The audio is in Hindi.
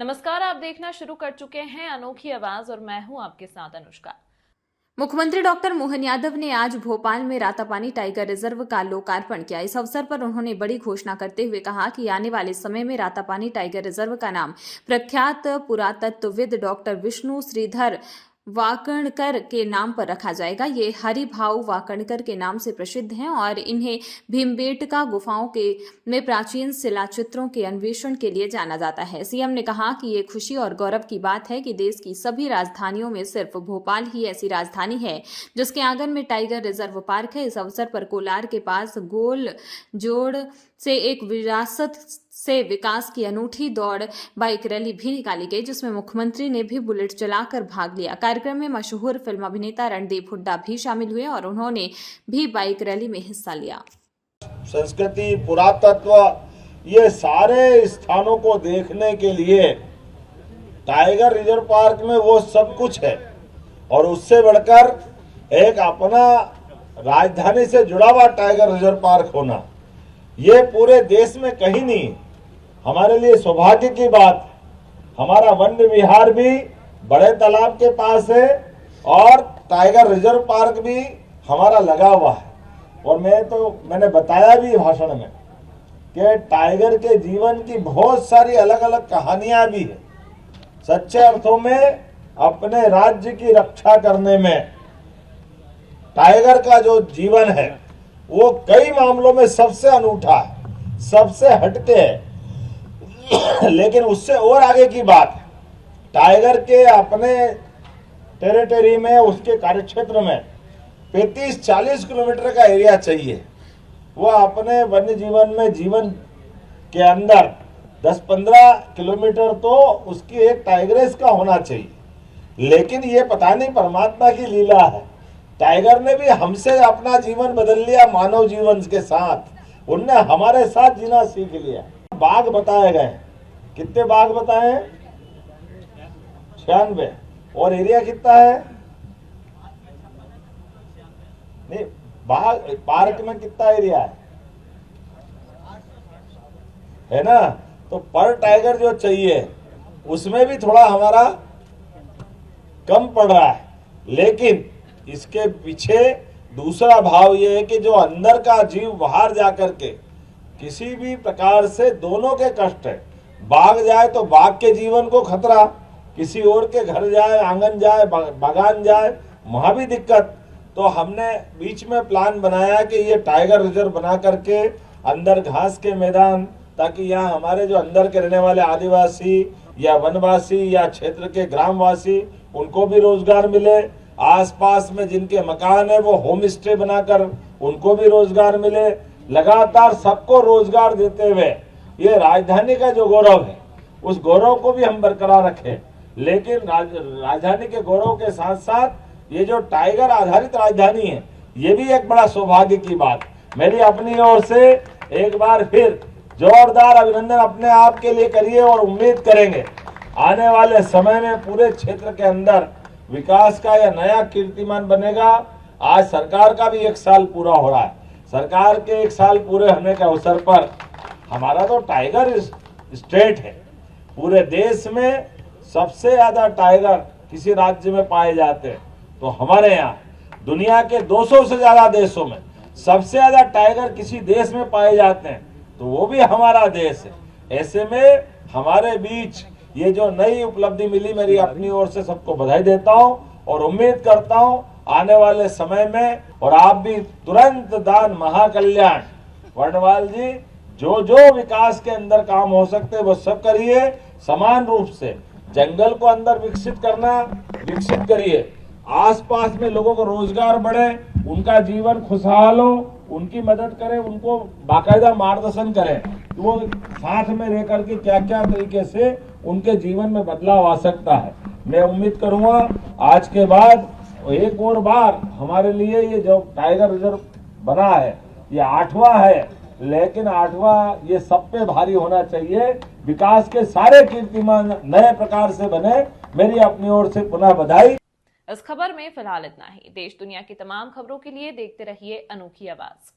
नमस्कार, आप देखना शुरू कर चुके हैं अनोखी आवाज और मैं हूं आपके साथ अनुष्का। मुख्यमंत्री डॉक्टर मोहन यादव ने आज भोपाल में रातापानी टाइगर रिजर्व का लोकार्पण किया। इस अवसर पर उन्होंने बड़ी घोषणा करते हुए कहा कि आने वाले समय में रातापानी टाइगर रिजर्व का नाम प्रख्यात पुरातत्वविद डॉक्टर विष्णु श्रीधर वाकणकर के नाम पर रखा जाएगा। ये हरिभाऊ वाकणकर के नाम से प्रसिद्ध हैं और इन्हें भीमबेटका गुफाओं के में प्राचीन शिलाचित्रों के अन्वेषण के लिए जाना जाता है। सीएम ने कहा कि ये खुशी और गौरव की बात है कि देश की सभी राजधानियों में सिर्फ भोपाल ही ऐसी राजधानी है जिसके आंगन में टाइगर रिजर्व पार्क है। इस अवसर पर कोलार के पास गोल जोड़ से एक विरासत से विकास की अनूठी दौड़ बाइक रैली भी निकाली गई, जिसमें मुख्यमंत्री ने भी बुलेट चलाकर भाग लिया। कार्यक्रम में मशहूर फिल्म अभिनेता रणदीप हुड्डा भी शामिल हुए और उन्होंने भी बाइक रैली में हिस्सा लिया। संस्कृति, पुरातत्व, ये सारे स्थानों को देखने के लिए टाइगर रिजर्व पार्क में वो सब कुछ है और उससे बढ़कर एक अपना राजधानी से जुड़ा हुआ टाइगर रिजर्व पार्क होना, ये पूरे देश में कहीं नहीं। हमारे लिए सौभाग्य की बात, हमारा वन्य विहार भी बड़े तालाब के पास है और टाइगर रिजर्व पार्क भी हमारा लगा हुआ है। और मैंने बताया भी भाषण में कि टाइगर के जीवन की बहुत सारी अलग अलग कहानियां भी है। सच्चे अर्थों में अपने राज्य की रक्षा करने में टाइगर का जो जीवन है वो कई मामलों में सबसे अनूठा है, सबसे हटके है। लेकिन उससे और आगे की बात, टाइगर के अपने टेरिटरी में, उसके कार्यक्षेत्र में 35-40 किलोमीटर का एरिया चाहिए। वो अपने वन्य जीवन में जीवन के अंदर 10-15 किलोमीटर तो उसकी एक टाइग्रेस का होना चाहिए। लेकिन ये पता नहीं परमात्मा की लीला है, टाइगर ने भी हमसे अपना जीवन बदल लिया। मानव जीवन के साथ उनने हमारे साथ जीना सीख लिया। बाघ बताए गए, कितने बाघ बताए हैं? 96। और एरिया कितना है? नहीं, बाघ पार्क में कितना एरिया है ना? तो पर टाइगर जो चाहिए उसमें भी थोड़ा हमारा कम पड़ रहा है। लेकिन इसके पीछे दूसरा भाव ये है कि जो अंदर का जीव बाहर जाकर के किसी भी प्रकार से दोनों के कष्ट है। बाघ जाए तो बाघ के जीवन को खतरा, किसी और के घर जाए, आंगन जाए, बागान जाए, वहां भी दिक्कत। तो हमने बीच में प्लान बनाया कि ये टाइगर रिजर्व बना करके अंदर घास के मैदान, ताकि यहाँ हमारे जो अंदर के रहने वाले आदिवासी या वनवासी या क्षेत्र के ग्रामवासी, उनको भी रोजगार मिले। आसपास में जिनके मकान है वो होम स्टे बनाकर उनको भी रोजगार मिले। लगातार सबको रोजगार देते हुए ये राजधानी का जो गौरव है उस गौरव को भी हम बरकरार रखें। लेकिन राजधानी के गौरव के साथ साथ ये जो टाइगर आधारित राजधानी है, ये भी एक बड़ा सौभाग्य की बात। मेरी अपनी ओर से एक बार फिर जोरदार अभिनंदन अपने आप के लिए करिए और उम्मीद करेंगे आने वाले समय में पूरे क्षेत्र के अंदर विकास का यह नया कीर्तिमान बनेगा। आज सरकार का भी 1 साल पूरा हो रहा है। सरकार के 1 साल पूरे होने के अवसर पर हमारा तो टाइगर स्टेट है। पूरे देश में सबसे ज्यादा टाइगर किसी राज्य में पाए जाते हैं तो हमारे यहाँ दुनिया के 200 से ज्यादा देशों में सबसे ज्यादा टाइगर किसी देश में पाए जाते हैं तो वो भी हमारा देश है। ऐसे में हमारे बीच ये जो नई उपलब्धि मिली, मेरी अपनी ओर से सबको बधाई देता हूं और उम्मीद करता हूं आने वाले समय में, और आप भी तुरंत दान महाकल्याण वर्णवाल जी, जो जो विकास के अंदर काम हो सकते वो सब करिए। समान रूप से जंगल को अंदर विकसित करिए। आसपास में लोगों को रोजगार बढ़े, उनका जीवन खुशहाल हो, उनकी मदद करें, उनको बाकायदा मार्गदर्शन करें तो वो साथ में रह करके क्या क्या तरीके से उनके जीवन में बदलाव आ सकता है। मैं उम्मीद करूंगा आज के बाद एक और बार हमारे लिए ये जो टाइगर रिजर्व बना है ये 8वां है, लेकिन 8वां ये सब पे भारी होना चाहिए। विकास के सारे कीर्तिमान नए प्रकार से बने। मेरी अपनी ओर से पुनः बधाई। इस खबर में फिलहाल इतना ही। देश दुनिया की तमाम खबरों के लिए देखते रहिए अनोखी आवाज।